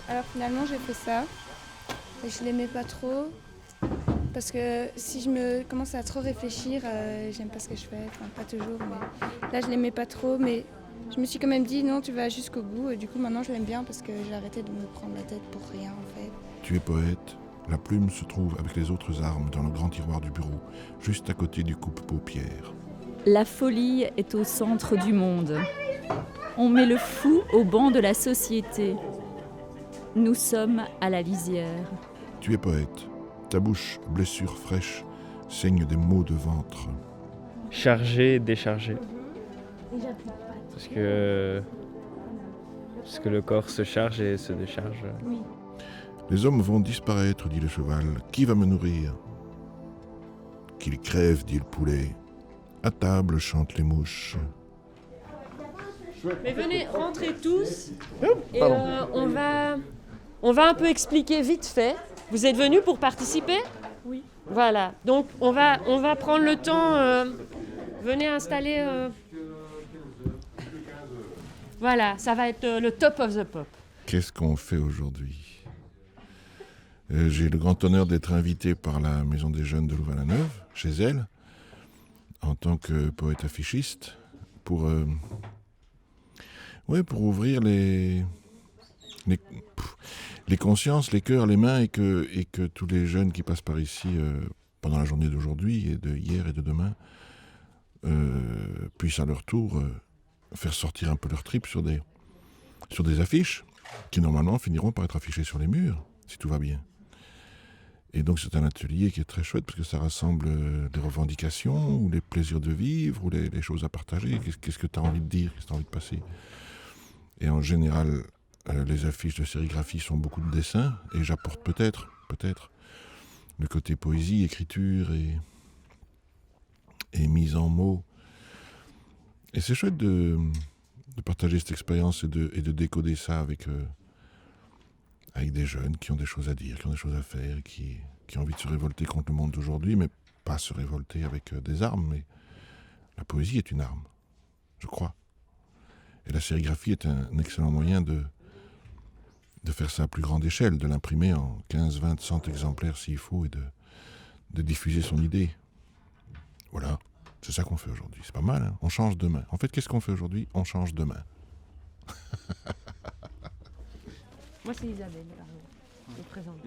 Alors finalement j'ai fait ça. Et je l'aimais pas trop. Parce que si je me commence à trop réfléchir, j'aime pas ce que je fais. Enfin pas toujours, mais là je l'aimais pas trop. Mais je me suis quand même dit non, tu vas jusqu'au bout. Et du coup maintenant je l'aime bien parce que j'ai arrêté de me prendre la tête pour rien en fait. Tu es poète. La plume se trouve avec les autres armes dans le grand tiroir du bureau, juste à côté du coupe-paupières. La folie est au centre du monde. On met le fou au banc de la société. Nous sommes à la lisière. Tu es poète. Ta bouche, blessure fraîche, saigne des maux de ventre. Chargé et déchargé. Parce que le corps se charge et se décharge. Les hommes vont disparaître, dit le cheval. Qui va me nourrir ? Qu'il crève, dit le poulet. À table chantent les mouches. Mais venez, rentrez tous. Et on va un peu expliquer vite fait. Vous êtes venus pour participer ? Oui. Voilà. Donc on va prendre le temps. Venez installer. Voilà, ça va être le top of the pop. Qu'est-ce qu'on fait aujourd'hui ? J'ai le grand honneur d'être invité par la Maison des Jeunes de Louvain-la-Neuve, chez elle, en tant que poète affichiste, pour ouvrir les consciences, les cœurs, les mains, et que tous les jeunes qui passent par ici pendant la journée d'aujourd'hui, et de hier et de demain, puissent à leur tour faire sortir un peu leur trip sur des affiches qui normalement finiront par être affichées sur les murs, si tout va bien. Et donc c'est un atelier qui est très chouette parce que ça rassemble des revendications ou les plaisirs de vivre ou les choses à partager. Qu'est-ce que tu as envie de dire, qu'est-ce que tu as envie de passer. Et en général, les affiches de sérigraphie sont beaucoup de dessins et j'apporte peut-être le côté poésie, écriture et mise en mots. Et c'est chouette de partager cette expérience et de décoder ça avec des jeunes qui ont des choses à dire, qui ont des choses à faire, qui ont envie de se révolter contre le monde d'aujourd'hui, mais pas se révolter avec des armes. Mais la poésie est une arme, je crois. Et la sérigraphie est un excellent moyen de faire ça à plus grande échelle, de l'imprimer en 15, 20, 100 exemplaires s'il faut, et de diffuser son idée. Voilà, c'est ça qu'on fait aujourd'hui. C'est pas mal, hein. On change demain. En fait, qu'est-ce qu'on fait aujourd'hui ? On change demain. Moi, c'est Isabelle, pardon. Je présente.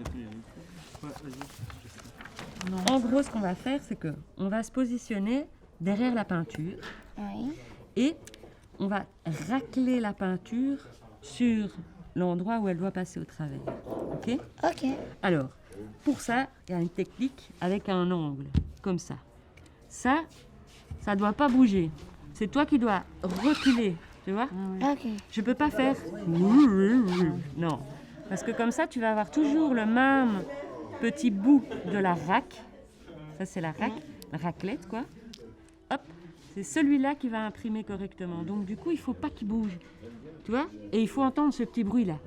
En gros, ce qu'on va faire, c'est qu'on va se positionner derrière la peinture. Oui. Et on va racler la peinture sur l'endroit où elle doit passer au travers. Ok ? Ok. Alors, pour ça, il y a une technique avec un angle, comme ça. Ça ne doit pas bouger. C'est toi qui dois reculer, tu vois ? Ok. Je peux pas faire... Non. Parce que comme ça, tu vas avoir toujours le même petit bout de la raque. Ça, c'est la raclette, quoi. Hop. C'est celui-là qui va imprimer correctement. Donc, du coup, il faut pas qu'il bouge. Tu vois ? Et il faut entendre ce petit bruit-là.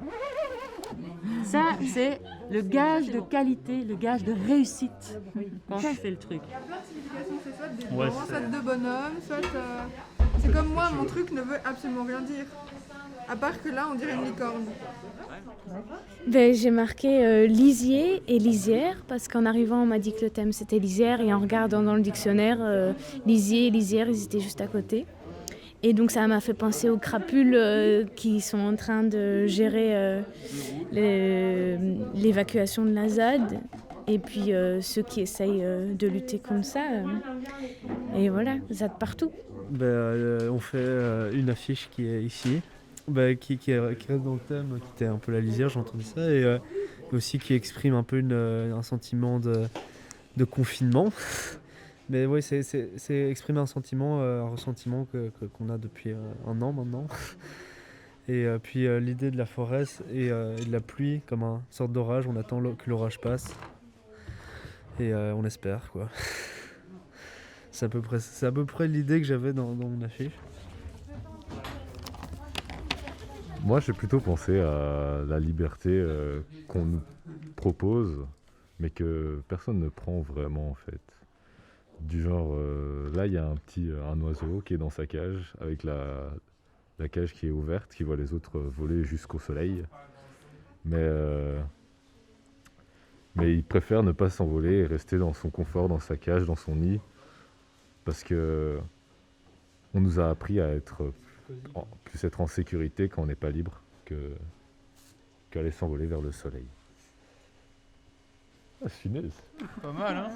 Ça, c'est le gage de qualité, le gage de réussite quand tu fais le truc. Il y a plein de significations, c'est soit des blancs, soit deux bonhommes, soit... C'est comme moi, mon truc ne veut absolument rien dire. À part que là, on dirait une licorne. J'ai marqué lisier et lisière parce qu'en arrivant, on m'a dit que le thème c'était lisière et en regardant dans le dictionnaire, lisier et lisière, ils étaient juste à côté. Et donc ça m'a fait penser aux crapules qui sont en train de gérer l'évacuation de la ZAD et puis ceux qui essayent de lutter comme ça. Et voilà, ZAD partout. On fait une affiche qui est ici, qui reste dans le thème, qui était un peu la lisière, j'ai entendu ça, et aussi qui exprime un peu un sentiment de confinement. Mais oui, c'est exprimer un sentiment, un ressentiment qu'on a depuis un an maintenant. Et puis l'idée de la forêt et de la pluie comme une sorte d'orage, on attend que l'orage passe. Et on espère, quoi. C'est à peu près l'idée que j'avais dans mon affiche. Moi, j'ai plutôt pensé à la liberté qu'on nous propose, mais que personne ne prend vraiment, en fait. Du genre, là, il y a un oiseau qui est dans sa cage, avec la cage qui est ouverte, qui voit les autres voler jusqu'au soleil. Mais il préfère ne pas s'envoler et rester dans son confort, dans sa cage, dans son nid, parce que on nous a appris à plus être en sécurité quand on n'est pas libre qu'aller s'envoler vers le soleil. Ah, finesse. Pas mal, hein?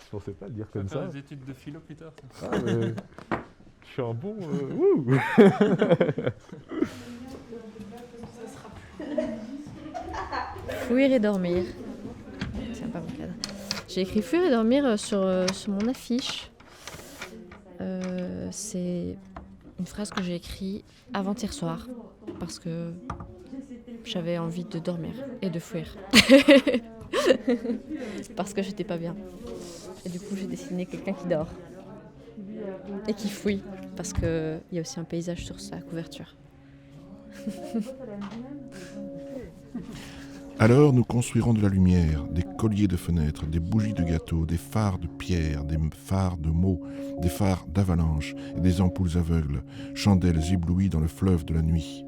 Je pensais pas le dire Tu vas comme faire ça. des études de philo plus tard. Ah, mais je suis un bon... wouh. Fuir et dormir. Tiens, pas mon cadre. J'ai écrit fuir et dormir sur mon affiche. C'est une phrase que j'ai écrite avant-hier soir parce que j'avais envie de dormir et de fuir. Parce que j'étais pas bien. Et du coup, j'ai dessiné quelqu'un qui dort et qui fuit parce qu'il y a aussi un paysage sur sa couverture. Alors nous construirons de la lumière, des colliers de fenêtres, des bougies de gâteau, des phares de pierre, des phares de mots, des phares d'avalanche et des ampoules aveugles, chandelles éblouies dans le fleuve de la nuit.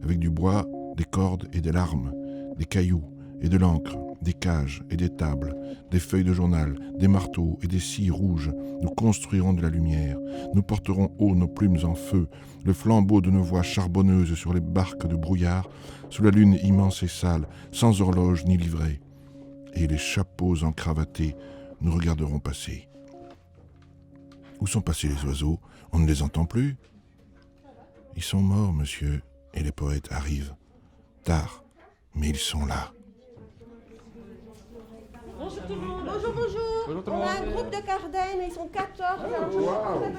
Avec du bois, des cordes et des larmes, des cailloux et de l'encre, des cages et des tables, des feuilles de journal, des marteaux et des scies rouges, nous construirons de la lumière. Nous porterons haut nos plumes en feu, le flambeau de nos voix charbonneuses sur les barques de brouillard, sous la lune immense et sale, sans horloge ni livret. Et les chapeaux encravatés, nous regarderons passer. Où sont passés les oiseaux? On ne les entend plus. Ils sont morts, monsieur, et les poètes arrivent. Tard, mais ils sont là. Bonjour tout le monde. Bonjour, bonjour. Bonjour tout le On a monde. un groupe de Carden, ils sont 14.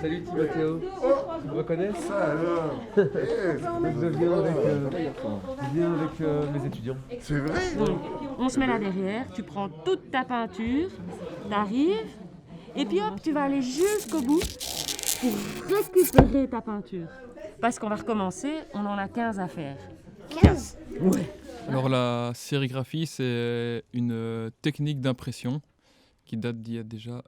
Salut Timothée. Tu me reconnais? Ça alors? Je viens avec mes étudiants. C'est vrai? On se met là derrière, tu prends toute ta peinture, t'arrives, et puis hop, tu vas aller jusqu'au bout pour récupérer ta peinture. Parce qu'on va recommencer, on en a 15 à faire. 15? Ouais. Alors la sérigraphie, c'est une technique d'impression qui date d'il y a déjà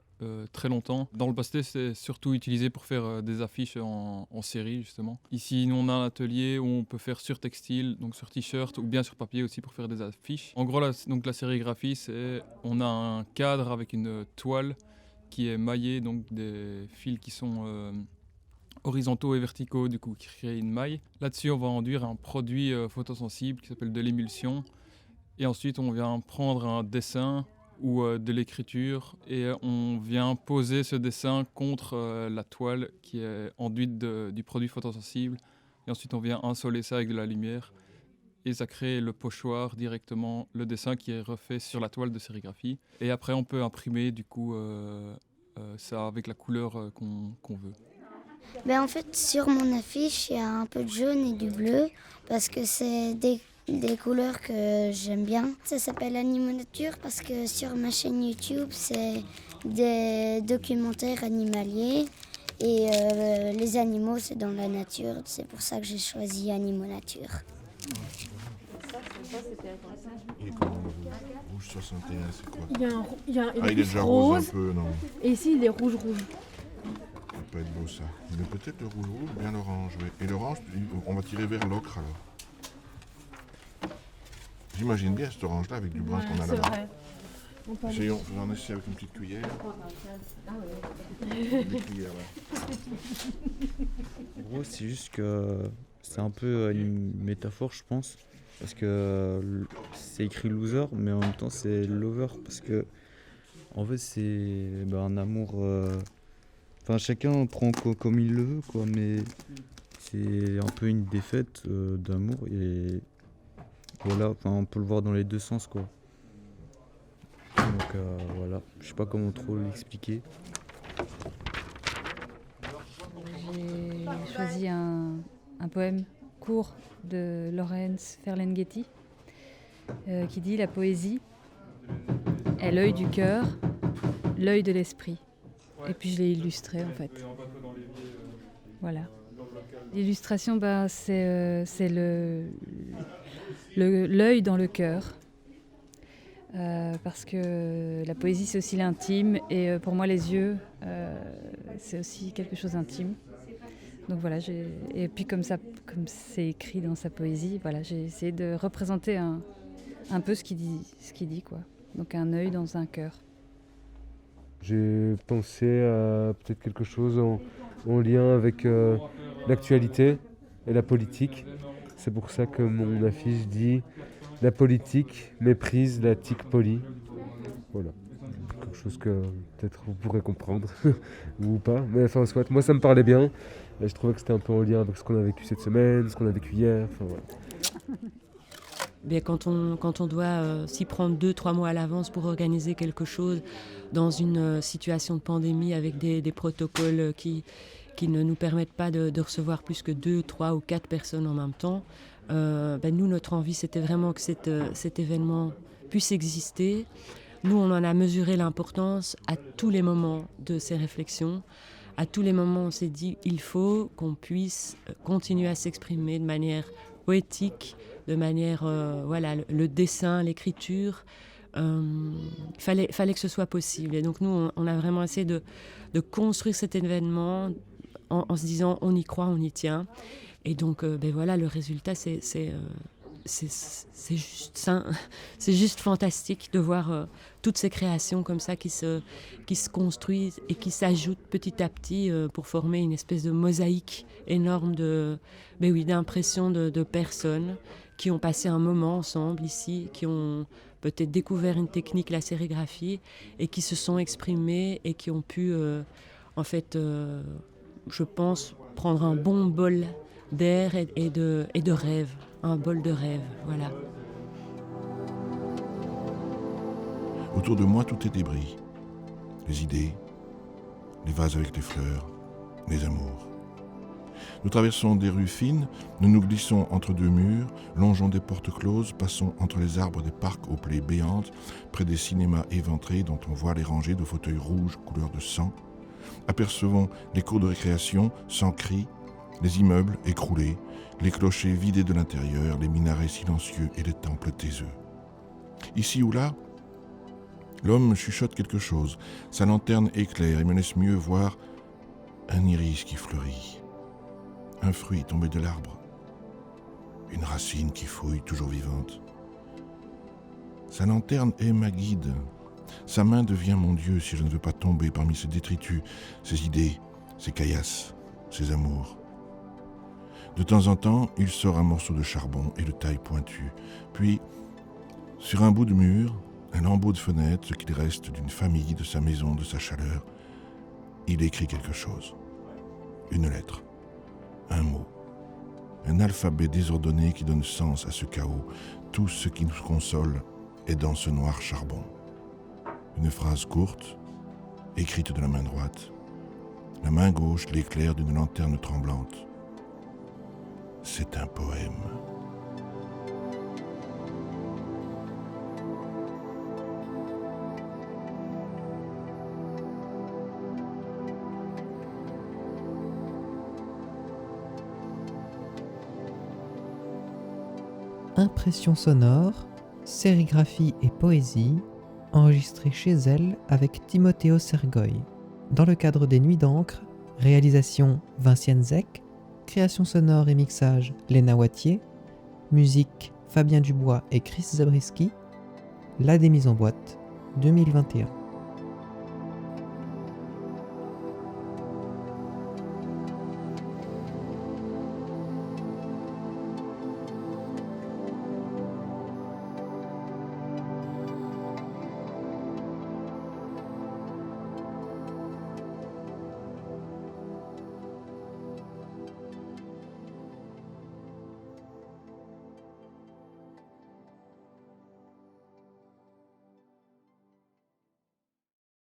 très longtemps. Dans le passé, c'est surtout utilisé pour faire des affiches en série, justement. Ici, nous, on a un atelier où on peut faire sur textile, donc sur t-shirt, ou bien sur papier aussi pour faire des affiches. En gros, la sérigraphie, c'est on a un cadre avec une toile qui est maillée, donc des fils qui sont horizontaux et verticaux, du coup, qui créent une maille. Là-dessus, on va enduire un produit photosensible qui s'appelle de l'émulsion. Et ensuite, on vient prendre un dessin ou de l'écriture et on vient poser ce dessin contre la toile qui est enduite du produit photosensible. Et ensuite, on vient insoler ça avec de la lumière et ça crée le pochoir directement, le dessin qui est refait sur la toile de sérigraphie. Et après, on peut imprimer du coup ça avec la couleur qu'on veut. En fait, sur mon affiche, il y a un peu de jaune et du bleu parce que c'est des couleurs que j'aime bien. Ça s'appelle Animonature parce que sur ma chaîne YouTube, c'est des documentaires animaliers et les animaux, c'est dans la nature. C'est pour ça que j'ai choisi Animonature. Il est comment le rouge 61, c'est quoi? Il y a il est déjà rose un peu, non? Et ici, il est rouge. Ça peut être beau ça. Mais peut-être le rouge ou bien l'orange, oui. Et l'orange, on va tirer vers l'ocre alors. J'imagine bien cet orange-là avec du blanc qu'on a là-bas. Essayons, faisons un essai avec une petite cuillère. Des cuillères, ouais. En gros, c'est juste que c'est un peu une métaphore, je pense. Parce que c'est écrit loser, mais en même temps c'est lover. Parce que, en fait, c'est un amour. Enfin, chacun prend comme il le veut, quoi. Mais c'est un peu une défaite d'amour. Et voilà, on peut le voir dans les deux sens, quoi. Donc voilà, je sais pas comment trop l'expliquer. J'ai choisi un poème court de Laurence Ferlinghetti qui dit « La poésie est l'œil du cœur, l'œil de l'esprit ». Et puis je l'ai illustré en fait. Voilà. L'illustration, c'est l'œil dans le cœur. Parce que la poésie, c'est aussi l'intime. Et pour moi, les yeux, c'est aussi quelque chose d'intime. Donc voilà, et puis comme c'est écrit dans sa poésie, voilà, j'ai essayé de représenter un peu ce qu'il dit, quoi. Donc un œil dans un cœur. J'ai pensé à peut-être quelque chose en lien avec l'actualité et la politique. C'est pour ça que mon affiche dit « La politique méprise la tique polie ». Voilà. Quelque chose que peut-être vous pourrez comprendre ou pas. Mais enfin, soit, moi ça me parlait bien. Et je trouvais que c'était un peu en lien avec ce qu'on a vécu cette semaine, ce qu'on a vécu hier. Enfin, voilà. Bien, quand on doit s'y prendre 2-3 mois à l'avance pour organiser quelque chose dans une situation de pandémie avec des protocoles qui ne nous permettent pas de recevoir plus que 2, 3 ou 4 personnes en même temps, nous, notre envie, c'était vraiment que cet événement puisse exister. Nous, on en a mesuré l'importance à tous les moments de ces réflexions. À tous les moments, on s'est dit il faut qu'on puisse continuer à s'exprimer de manière poétique, de manière, le dessin, l'écriture. Fallait que ce soit possible. Et donc nous, on a vraiment essayé de construire cet événement en se disant on y croit, on y tient. Et donc, le résultat, c'est juste fantastique de voir toutes ces créations comme ça qui se construisent et qui s'ajoutent petit à petit pour former une espèce de mosaïque énorme d'impressions de personnes qui ont passé un moment ensemble ici, qui ont peut-être découvert une technique, la sérigraphie, et qui se sont exprimées et qui ont pu, je pense, prendre un bon bol d'air et de rêve. Un bol de rêve, voilà. Autour de moi, tout est débris. Les idées, les vases avec les fleurs, les amours. Nous traversons des rues fines, nous nous glissons entre deux murs, longeons des portes closes, passons entre les arbres des parcs aux plaies béantes, près des cinémas éventrés dont on voit les rangées de fauteuils rouges couleur de sang. Apercevons les cours de récréation sans cri, les immeubles écroulés, les clochers vidés de l'intérieur, les minarets silencieux et les temples taiseux. Ici ou là, l'homme chuchote quelque chose. Sa lanterne éclaire et me laisse mieux voir un iris qui fleurit, un fruit tombé de l'arbre, une racine qui fouille, toujours vivante. Sa lanterne est ma guide. Sa main devient mon Dieu si je ne veux pas tomber parmi ces détritus, ces idées, ces caillasses, ces amours. De temps en temps, il sort un morceau de charbon et de taille pointue. Puis, sur un bout de mur, un lambeau de fenêtre, ce qu'il reste d'une famille, de sa maison, de sa chaleur, il écrit quelque chose. Une lettre, un mot, un alphabet désordonné qui donne sens à ce chaos. Tout ce qui nous console est dans ce noir charbon. Une phrase courte, écrite de la main droite. La main gauche l'éclaire d'une lanterne tremblante. C'est un poème. Impression sonore, sérigraphie et poésie, enregistrée chez elle avec Timothéo Sergoy. Dans le cadre des Nuits d'encre, réalisation Vinciane Zec, création sonore et mixage Léna Wattier, musique Fabien Dubois et Chris Zabriskie, La Démise en boîte 2021.